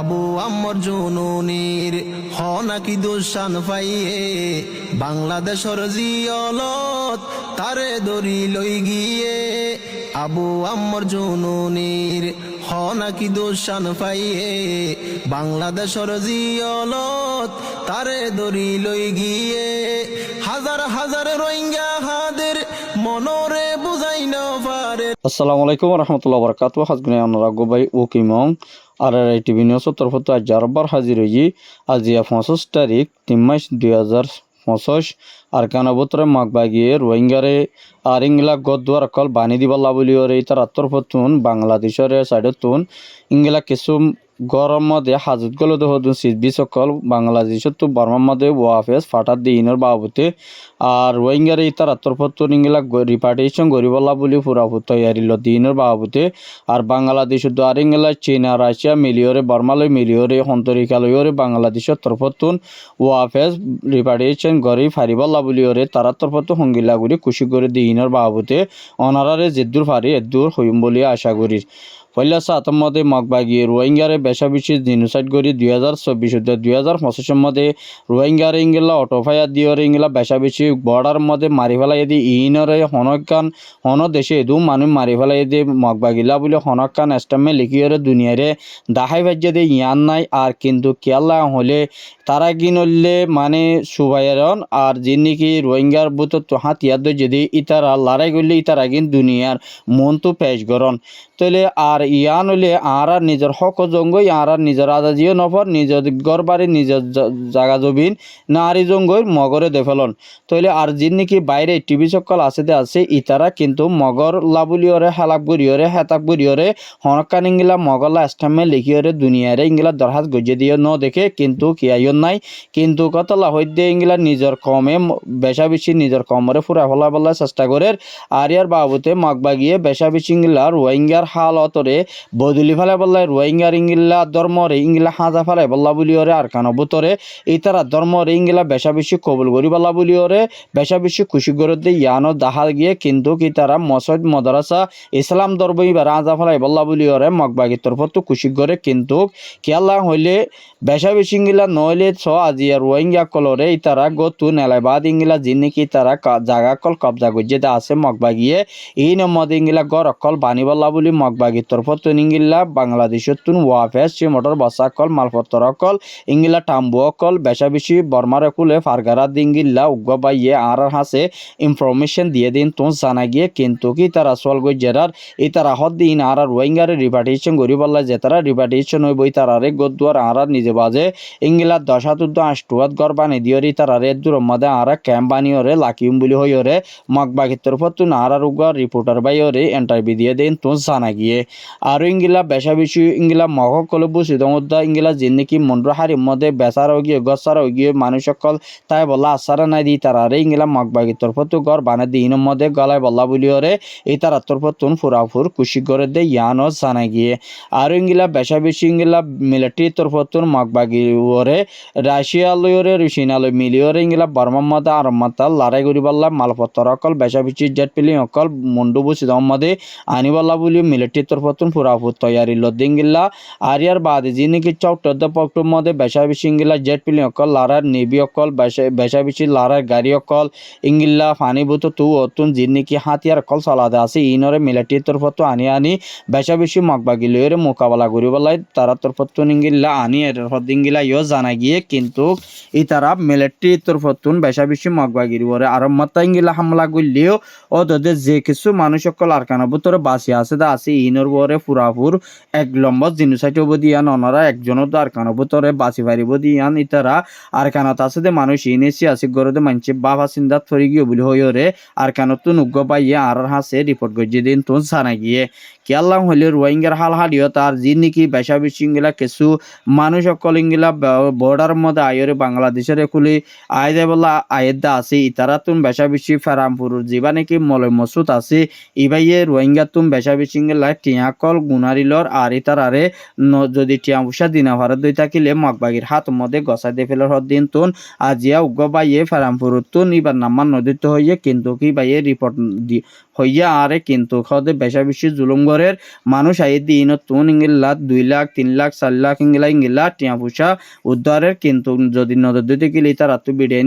আবু আম্মর জুনুনির হ নাকি দুঃসান পাইয়ে বাংলাদেশর জিয়লত তারে দরি লই গিয়ে আবু আম্মর জুনুনির হ নাকি দুঃসান পাইয়ে বাংলাদেশর জিয়লত তারে দরি লই গিয়ে হাজার হাজার রোহিঙ্গা হাদের মনরে বুঝাই না পারে। আসসালামু আলাইকুম রহমতুল্লাহ বরকাত হাজগুনে আমরা গোবাই উকিমং আর টিভি নিউজ তরফত আজ আরবার হাজির হয়েছি আজিয়া 25 তারিখ 3 মাস 2025 আর কানাবতরে মাগবাগিয়ে রোহিঙ্গারে আর ইংলা গদুয়ার অকল বানি দিবাল্লা বলি ওর এই তার তরফতুন বাংলাদেশের সাইডতুন ইংলা কিছু গরম মধ্যে হাজত গলো দহদুন সিজবি সকল বাংলাদেশত তো বর্মার মধ্যে ওয়াফেস ফাটার দিনের বাবুতে আর রোহিঙ্গার এই তার তরফতুন ইংলা রিপার্টেশন গরিবাল্লা বলি পুরাপুর তৈয়ারিল দিনের বাবুতে আর বাংলাদেশত আর ইংলা চীনা রাশিয়া মিলিয়রে বর্মালয় মিলিয়রে হন্তরিকালয়রে বাংলাদেশের তরফতুন ওয়াফেস রিপার্টেশন গরি ফারিবাল্লা বলি ওরে তার তরফত হঙ্গিলা গুলি খুশি করে দিনের বাবুতে অনারারে জেদ্দুর ফারি এদ্দুর হইম বলে আশা করি। পয়লা সাতম মধ্যে মগবাগিয়ে রোহিঙ্গারে বেশা বেশি জিনোসাইড করি 2024 2025 মধ্যে রোহিঙ্গারে ইংলা অটোফায়া দিওরে ইংলা বেশা বেশি বর্ডার মধ্যে মারি ফেলাই দি ইনরে হনকান হন দেশে এদু মানুষ মারি ফেলাই দি মগবাগিলা বলে হনকান এস্টামে লিখিয়রে দুনিয়ারে দাহাই ভাজ্যে দে ইয়ান নাই আর কিন্তু কেলা হলে তারা কিনলে মানে সুবাইরন আর যিনি কি রোহিঙ্গার বুত হাতিয়ার যদি ইতারা লড়াই করলে ইতারা কিন্তু দুনিয়ার মন তো পেশ গরন তাহলে আর ইয়ান হইলে আর নিজের হক জঙ্গই আর নিজের আজাদিও নফর নিজের ঘর বাড়ি নিজের জাগা জবিন নারী জঙ্গই মগরে দেফেলন তাহলে আর যিনি নাকি বাইরে টিভি সকল আছে ইতারা কিন্তু মগর লাবুলিয়রে হেলাপ গুড়িয়রে হেতাপ গুড়িয়রে হনকান ইংলা মগলা স্টামে লিখিয়রে দুনিয়ারে ইংলা দরহাজ গজিয়ে দিয়ে ন দেখে কিন্তু কিয়াইন নাই কিন্তু কত লাহই দিয়ে ইংলা নিজের কমে বেশা বেশি নিজের কমরে ফুরা ফলা বলা চেষ্টা করে আর ইয়ার বাবুতে মগবাগিয়ে বেশা বেশি ইংলা রোহিঙ্গার হালতরে বদলি ফেলে বললাই রোহিঙ্গার ইংলা ধর্মরে ইংলা হাজা ফেলে বল্লা বলি ওরে আর কানো বুতরে ইতারা ধর্মরে ইংলা বেশা বেশি কবুল করি বল্লা বলি ওরে বেশা বেশি খুশি করে দিয়ে ইয়ানো দাহাল গিয়ে কিন্তু কি তারা মসজিদ মাদ্রাসা ইসলাম ধর্ম এবার হাজা ফেলে বল্লা বলি ওরে মগবাগির তরফত খুশি করে কিন্তু কেলা হইলে বেশা বেশি ইংলা নইলে ছ আজি রোহিঙ্গা কলরে ইতারা গতু নেলাইবাদ ইংলা যিনি কি তারা জাগা কল কবজা গজ্জেতে আছে মগবাগিয়ে এই নম্মদ ইংলা গড় অকল বানি বল্লা বলি মগবাগির তরফত ইংলা বাংলাদেশের তুন ওয়াফেস সে মোটর বসা কল মালপত্র অকল ইংলা টাম্বু অকল বেশা বেশি বর্মার কুলে ফারগারা দিঙ্গিল্লা উগ্র বাইয়ে আর হাসে ইনফরমেশন দিয়ে দিন তো জানা গিয়ে কিন্তু কি তারা সল গজ্জেরার এই তারা হদ দিন আর রোহিঙ্গারে রিপার্টেশন গরি বল্লা যে তারা রিপার্টেশন হইব তারারে গদুয়ার আর নিজে বাজে ইংলা 10-8 গড় বানি দিওরি তারারে দূর মধ্যে আর ক্যাম্প বানিওরে লাকিম বলি হইরে মগবাগির তরফত আর উগ্র রিপোর্টার বাইরে ইন্টারভিউ দিয়ে দিন তো জানা গিয়ে আর ইংলা বেশা বেশি ইংলা মগ কলে বুঝি দমদা ইংলা যিনি মন্ড্র হারির মধ্যে বেচার গিয়ে গছার গিয়ে মানুষ সকল তাই বলা আসারা নাই দি তারারে ইংলা মগবাগির তরফত গড় বানা দিনের মধ্যে গলায় বল্লা বলি ওরে এই তার তরফতুন ফুরাফুর খুশি করে দে ইয়ানো জানা গিয়ে আর ইংলা বেশা বেশি ইংলা মিলিটারি তরফতুন মগবাগি ওরে রাশিয়া লয়রে রুশিনালয় মিলিয়রে ইংলা বর্মার মধ্যে আর মাতাল লড়াই করি বললা মালপত্র অকল বেশা বেশি জেট পিলি অকল মন্ডু বুঝি দমদে আনি বল্লা বলি মিলিটারি তরফতুন ফুরাফুর তৈয়ারি লদিঙ্গিল্লা আর ইয়ার বাদে যিনি কি চৌটদ পক্টর মধ্যে বেশা বেশি ইংলা জেট পিলি অকল লারার নেভি অকল বেশা বেশি লারার গাড়ি অকল ইংলা ফানিভূত তু অতুন যিনি কি হাতিয়ার অকল চলাতে আছে ইনরে মিলিটারি তরফত আনি বেশা বেশি মগবাগি লইরে মোকাবেলা করি বলাই তারা তরফতুন ইংলা আনি এর হদিঙ্গিলা ইও জানা গিয়ে কিন্তু ই তারা মিলিটারি তরফতুন বেশা বেশি মগবাগির ওরে আর মাত্তা ইংলা হামলা করলেও ও তোদের যে কিছু মানুষ সকল আর কানা ভিতরে বাসি আছে দা আছে ইনর বরে পুরাপুর এক লম্বা জিনিসাইট দিয়ান অনারা একজনও তো আর কানো ভিতরে বাসি পারিব দিয়ান ইতারা আর কানাত আছে দে মানুষ ইনেছি আছে গরদে মানছে বাবা চিন্তা থরি গিয়ে বলি হইরে আর কানত তো নুগ্গ পাইয়ে আর হাসে রিপোর্ট গজ্জে দিন তো জানা গিয়ে কেয়াল্লাম হইলে রোহিঙ্গার হাল হালিও তার যিনি কি বেশা বেশি ইংলা কিছু মানুষ সকল ইংলা বর্ডার মধ্যে আয়রে বাংলাদেশের একুলি আয় যায় বলা আয়েদা আছে ইতারা তুম বেশা বেশি ফেরামপুর যিবা নাকি মলয় মসুদ আছে ইবাইয়ে রোহিঙ্গা তুম বেশা বেশি ইংলা টিয়া কল গুনারিলর আর ইতারারে যদি টিয়া পয়সা দিনা ভারত দই থাকিলে মগবাগির হাত মধ্যে গসাই দিয়ে ফেলার হদ দিন তুন আজিয়া উগ্র বাইয়ে ফেরামপুর তুন ইবার নাম্বার নদীত হইয়ে কিন্তু কি বাইয়ে রিপোর্ট হইয়া আরে কিন্তু খদে বেশা বেশি জুলুম ঘরের মানুষ আই দিন তুন ইংলা 2 লাখ 3 লাখ 4 লাখ ইংলা টিয়া পয়সা উদ্ধারের কিন্তু যদি নদর দিতে গেলে তারা তো বিড়াইন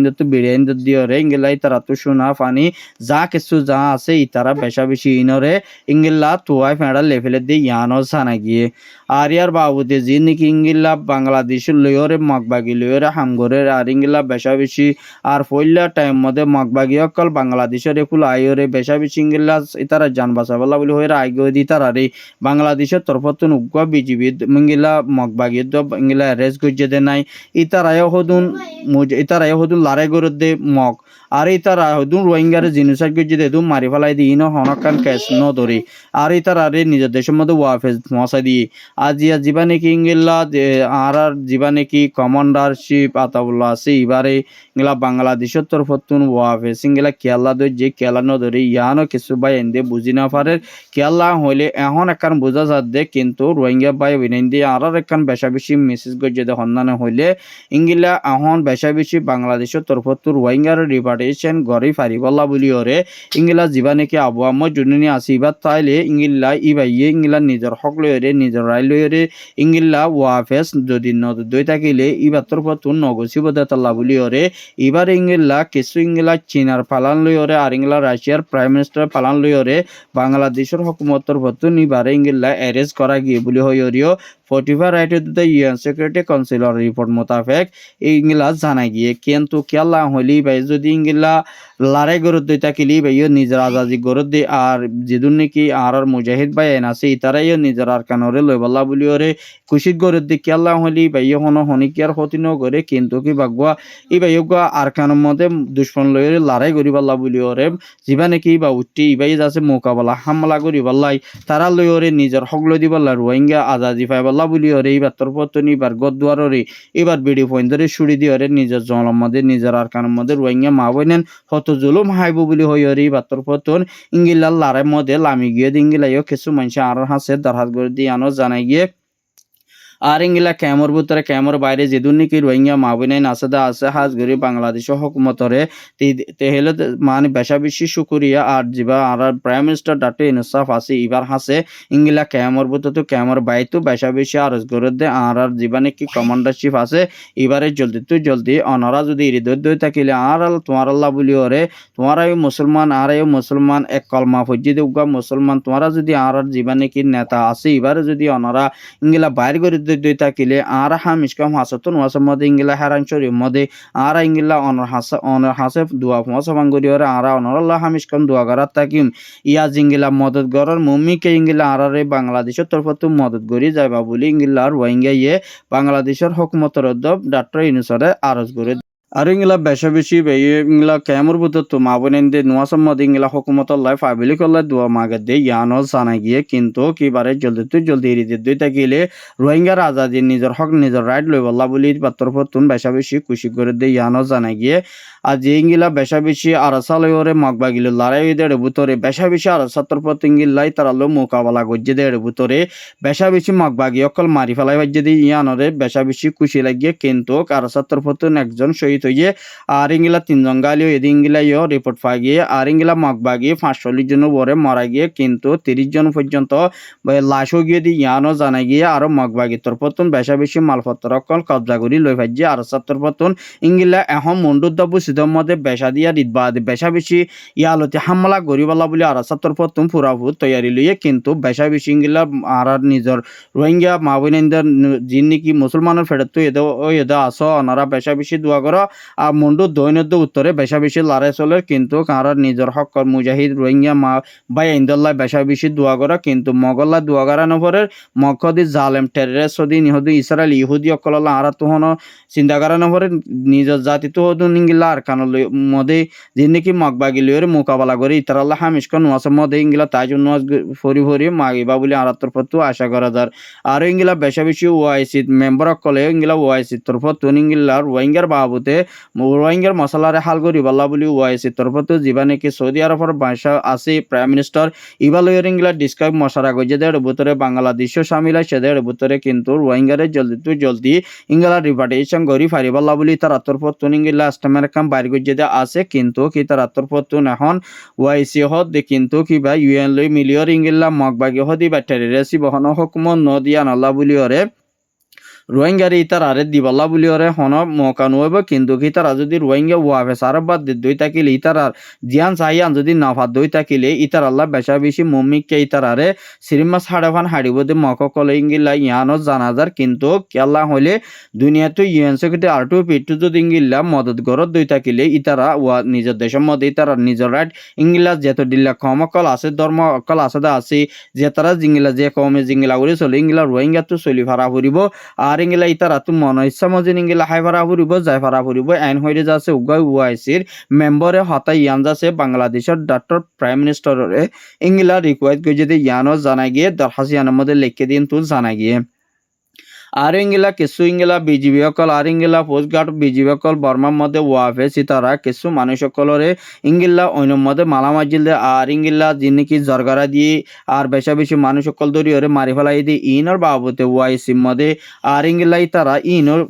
দিয়ে রে ইংলাই তারা তো সোনা পানি যা কিছু যা আছে ইতারা বেশা বেশি ইনরে ইংলা তোয়াই ফেড়া লেভেলে দিয়ে ইয়ানো সানা গিয়ে আর ইয়ার বাবুতে যে নাকি ইংলা বাংলাদেশের লয়রে মগবাগি লয়রে হামগরের আর ইংলা বেশা বেশি আর পয়লা টাইম মধ্যে মগবাগি অকল বাংলাদেশের একুল আইরে বেশা বেশি ইংলা ইতারা জান বাঁচাবলা বলে হয়ে আগে দি তারা রে বাংলাদেশের তরফতুন উগ্র বিজিবি ইংলা মগবাগি ইংলা অ্যারেস্ট করছে দে নাই ইতারায় হদুন লারাই গরত দে মগ আর ইতারা হদুন রোহিঙ্গারে জিনিসার করছে দে মারি ফেলাই দি ইনো হনকান কেস ন ধরে আর ইতারারে নিজের দেশের মধ্যে ওয়াফেজ মশা দিয়ে আজিয়া জিবা নাকি ইংলা আর জিবা নাকি কমান্ডারশিপ আতাবুল্লাহ আছে এবারে ইংলা বাংলাদেশের তরফতুন ওয়াফেজ ইংলা কেলা দই যে কেলা ন ধরে ইয়ানো কিছু বাই এন্দে বুঝি না পারে কেলা হইলে এখন একখান বোঝা যাত দে কিন্তু রোহিঙ্গা বাই বিনাইন দিয়ে আর একখান বেশা বেশি মেসেজ করছে দে হন্দানে হইলে ইংলা এখন বেশা বেশি বাংলাদেশের তরফতুন রোহিঙ্গার রিপার্টেশন গড়ি ফারিবল্লা বলি ওরে ইংলা জিবা নাকি আবু আম্মদ জুনুনি আসিবাদ তাইলে ইংলা ইবাইয়ে ইংলা নিজের হক লয়রে নিজের রায় লয়রে ইংলা ওয়াফেস যদি নদই থাকিলে ইবার তরফতুন নগসিব দেতাল্লা বলি ওরে এবার ইংলা কিছু ইংলা চীনার পালান লয়রে আর ইংলা রাশিয়ার প্রাইম মিনিস্টার পালান লয়রে বাংলাদেশের হকুমত তরফতুন ইবারে ইংলা অ্যারেস্ট করা গিয়ে বলি হইরিও 45 right to the UN security councillor report মোতাবেক ইংলা জানা গিয়ে কিন্তু কেলা হইলি ভাই যদি ইংলা লড়াই গরত দই থাকিলি ভাইও নিজের আজাদি গরত দে আর যেদুন নাকি আর মুজাহিদ ভাই এন আছে ইতারাইও নিজের আর কানরে লই বল্লা বলি ওরে খুশিত গরত দে কেলা হইলি ভাইও হন হনিকিয়ার ক্ষতি ন করে কিন্তু কি বাগুয়া এই ভাইও আর কানের মধ্যে দুশ্মন লই লড়াই করি বল্লা বলি ওরে জিবা নাকি বা উঠি ইবাই যাচ্ছে মোকাবেলা হামলা করি বল্লাই তারা লই ওরে নিজের হক লই দি বল্লা রোহিঙ্গা আজাদি পাই বল্লা বলি ওরে এইবার তোর পত্নী এবার গদুয়ারে এবার বিড়ি পয়েন্ট ধরে সুড়ি দিয়ে ওরে নিজের জনম মধ্যে নিজের আর কানের মধ্যে রোহিঙ্গা মা বইনেন হত জুলুম হাইব বলি হই ওরে এবার তোর পতন ইংিলাল লারে মধ্যে লামি গিয়ে ইংিলাইও কিছু মানুষ আর হাসে দরহাত করে দিয়ে আনো জানাই গিয়ে আর ইংলা ক্যামর ভিতরে ক্যামর বাইরে যেদুন নাকি রোহিঙ্গা মাহবুনাইন আসাদা আছে হাজ গরি বাংলাদেশ হকুমতরে তেহেলে মানে বেশা বেশি শুকুরিয়া আর জিবা আর প্রাইম মিনিস্টার ডক্টর ইনসাফ আছে এবার হাসে ইংলা ক্যামর ভিতরে তো ক্যামর বাইতো বেশা বেশি আরজ করে দে আর জিবা নাকি কমান্ডারশিপ আছে এবারে জলদি অনারা যদি হৃদয় দই থাকিলে আর তোমার আল্লাহ বলি ওরে তোমার মুসলমান আর মুসলমান এক কলমা ফজ্জি দেউগা মুসলমান তোমারা যদি আর জিবা নাকি নেতা আছে এবারে যদি অনারা ইংলা বাইর করে দই থাকিলে আর হামিশকাম হাসতন ওয়াসম মধ্যে ইংলা হারান শরীফ মধ্যে আর ইংলা অনর হাসে দুয়া ফসা বাঙ্গুরি ওরে আর অনর আল্লাহ হামিশকাম দুয়া গরাত তাকিম ইয়া জিঙ্গিলা মদত গরর মুমিকে ইংলা আরারে বাংলাদেশের তরফত মদত গরি যাইবা বলি ইংলা রোহিঙ্গা ইয়ে বাংলাদেশের হুকুমতের অধ্যক্ষ ডক্টর ইউনূসরে আরজ করে আর ইংলা বেশা বেশি ইংলা ক্যামর ভিতর তো মাবনেন দে নোয়াসম মধ্যে ইংলা হুকুমত আল্লাহ ফাবিলি করলে দোয়া মাগে দে ইয়ানো জানা গিয়ে কিন্তু কিবারে জলদি এরিতে দুই থাকিলে রোহিঙ্গার আজাদি নিজের হক নিজের রাইট লই বল্লা বলি পাত্র ফতুন বেশা বেশি খুশি করে দে ইয়ানো জানা গিয়ে আর যে ইংলা বেশা বেশি আরসা লই ওরে মগবাগিল লড়াই দেড় ভিতরে বেশা বেশি আরসা তোর পত ইংলাই তারা লো মোকাবেলা গজ্জে দেড় ভিতরে বেশা বেশি মগবাগি অকল মারি ফেলাই বাজ্যে দিয়ে ইয়ানরে বেশা বেশি খুশি লাগিয়ে কিন্তু আরসা তোর ফতুন একজন শহীদ হইয়ে আর ইংলা 3 জন গালিও এদি ইংলাইও রিপোর্ট পাই গিয়ে আর ইংলা মগবাগি 45 জন ওরে মারা গিয়ে কিন্তু 30 জন পর্যন্ত লাশও গিয়ে দি ইয়ানো জানা গিয়ে আর মগবাগি তোর পতন বেশা বেশি মালপত্র অকল কবজা করি লই ভাজ্যে আরসা তোর পতন ইংলা এখন মন্ডুদ্দাবু মধ্যে বেশা দিয়া রিদবাদ বেশা বেশি ইয়ালতে হামলা গরিবালা বলে আর সাতর পতম পুরাপুর তৈয়ারি লইয়ে কিন্তু বেশা বেশি ইংলা আর নিজের রোহিঙ্গা মাহবুনাইনদের যিন নাকি মুসলমানের ফেরত এদা আস ওনারা বেশা বেশি দোয়া করো আর মন্ডু দৈনদ্য উত্তরে বেশা বেশি লড়াই চলে কিন্তু আর নিজের হক মুজাহিদ রোহিঙ্গা মা বাই ইন্দল্লাহ বেশা বেশি দোয়া করো কিন্তু মগল্লা দোয়া করা নপরের মকদি জালেম টেররিস্ট সদি নিহদি ইসরায়েল ইহুদি অকল্লা আর তো হন চিন্তা করা নপরে নিজের জাতি তো হদু নিংলা আর কানল মধ্যে যে নাকি মগবাগি লইয়ের মোকাবেলা করে ইতারাল্লাহ হামিশকন নোয়াসের মধ্যে ইংলা তাইজুন নোয়াজ ফরি মাগিবা বলে আরাত্তর পত্র আশা করা যার আর ইংলা বেশা বেশি ওআইসি মেম্বার কলে ইংলা ওআইসি তরফত ইংলা রোহিঙ্গার বাবুতে রোহিঙ্গার মশলারে হাল করি বল্লা বলি ওয়াইসি তরফত যিবা নাকি সৌদি আরবের ভাষা আছে প্রাইম মিনিস্টার ইভালুয়ার ইংলা ডিসকাইব মশারা গজে দেড় ভিতরে বাংলাদেশও সামিল হয় সেদের ভিতরে কিন্তু রোহিঙ্গারে জলদি ইংলা রিপার্টেশন গরি ফারি বল্লা বলি তার তরফত ইংলা আস্টামের কাম বাইর গজে দে আছে কিন্তু কি তার তরফত এখন ওয়াইসি হদ কিন্তু কিবা ইউএন লই মিলিয়র ইংলা মগবাগি হদি বা টেরিরেসি বহন হুকুমত নদিয়ান আল্লাহ বলিয়রে রোহিঙ্গারে ইতার আরে দিবাল্লা বলি ওরে হন মকান হইব কিন্তু কি তারা যদি রোহিঙ্গা ওয়াফে সারা বাদ দই থাকিলে ইতার আর জিয়ান চাহিয়ান যদি নাফাত দই থাকিলে ইতার আল্লাহ বেশা বেশি মম্মিককে ইতার আরে সিরিমাস হাড়াফান হাড়িব দে মক কলে ইঙ্গিল্লা ইয়ানো জানাজার কিন্তু কেল্লা হইলে দুনিয়াতে ইউএন সেক্রেটারি আরটু পিটু যদি ইঙ্গিল্লা মদত গরত দই থাকিলে ইতারা ওয়া নিজের দেশের মধ্যে ইতারা নিজের রাইট ইংলা যেত ডিল্লা কম অকল আছে ধর্ম অকল আছে আছে যে তারা জিঙ্গিলা যে কমে জিঙ্গিলা করে চলে ইঙ্গিলা রোহিঙ্গা তো চলি ফারা ফুরিব আর ইংলা ইতারা তো মন ইচ্ছা মজে ইংলা হাই ফারা ফুরিব যাই ফারা ফুরিব আইন হয়ে যাচ্ছে উগাই ওয়াইসির মেম্বরে হতাই ইয়ান যাচ্ছে বাংলাদেশের ডক্টর প্রাইম মিনিস্টারের ইংলা রিকোয়েস্ট করে যদি ইয়ানো জানা গিয়ে দরখাস্ত ইয়ানের মধ্যে লিখে দিন তো জানা গিয়ে আর ইংলা কিছু ইংলা বিজিবি সকল আর ইংলা পোস্ট গার্ড বিজিবি সকল বর্মার মধ্যে ওয়াফে সিতারা কিছু মানুষ সকলরে ইংলা অন্য মধ্যে মালা মাজিল দে আর ইংলা যিনি কি জরগারা দিয়ে আর বেশা বেশি মানুষ সকল দরিয়রে মারি ফেলাই দিয়ে ইনর বাবতে ওয়াইসির মধ্যে আর ইংলাই তারা ইনর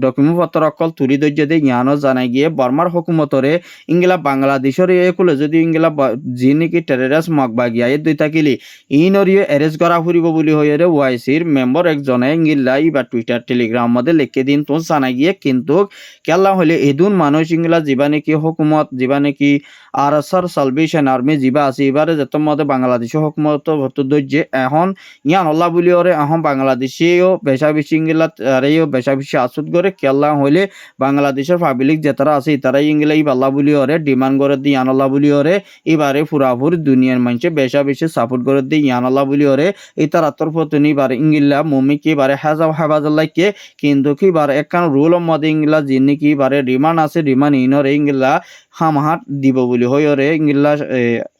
ডকুমেন্ট পত্র অকল তুলি ধৈর্য দিয়ে জ্ঞানও জানাই গিয়ে বর্মার হুকুমতরে ইংলা বাংলাদেশের একুলে যদি ইংলা যি নাকি টেররিস্ট মগবা গিয়া দুই থাকিলে ইনরিও এরেস্ট করা ফুরিব বলি হয়ে ওয়াইসির মেম্বার একজনে ইংলা বা টুইটার টেলিগ্রাম মধ্যে লিখে দিন তো জানাই গিয়ে কিন্তু কেলা হলে এদুন মানুষ ইংলা যিবা নাকি হুকুমত যিবা নাকি আরসার সালভেশন আর্মি যিবা আছে এবারে যত মধ্যে বাংলাদেশের হুকুমত ধৈর্য এখন ইয়ান আল্লাহ বলি ওরে এখন বাংলাদেশেও বেশা বেশি ইংলা আরেও বেশা বেশি আসুদ করে কেলা হইলে বাংলাদেশের পাবলিক যেতারা আছে তারা ইংলা আল্লাহ বলি ওরে ডিমান্ড করে দিয়ে ইয়ান আল্লাহ বলি ওরে এবারে পুরাপুর দুনিয়ার মানুষে বেশা বেশি সাপোর্ট করে দিয়ে ইয়ান আল্লাহ বলি ওরে এই তার আত্মপতনি বারে ইংলা মমি কি বারে হেফাজল্লাহকে কিন্তু কি বারে একখান রুল মধ্যে ইংলা যিনি কি বারে রিমান্ড আছে রিমান্ড ইনরে ইংলা হামহাট দিব বলি হই ওরে ইংলা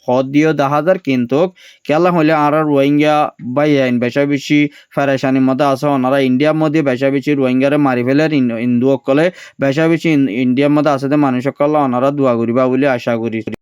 হদ দিও 10,000 কিন্তু কেলা হইলে আর রোহিঙ্গা বাই আইন বেশা বেশি ফেরেশানির মধ্যে আছে ওনারা ইন্ডিয়ার মধ্যে বেশা বেশি রোহিঙ্গারে মারি ফেলে হিন্দু সকলে বেশা বেশি ইন্ডিয়ার মধ্যে আছে মানুষ সকল ওনারা দোয়া করিবা বলে আশা করি।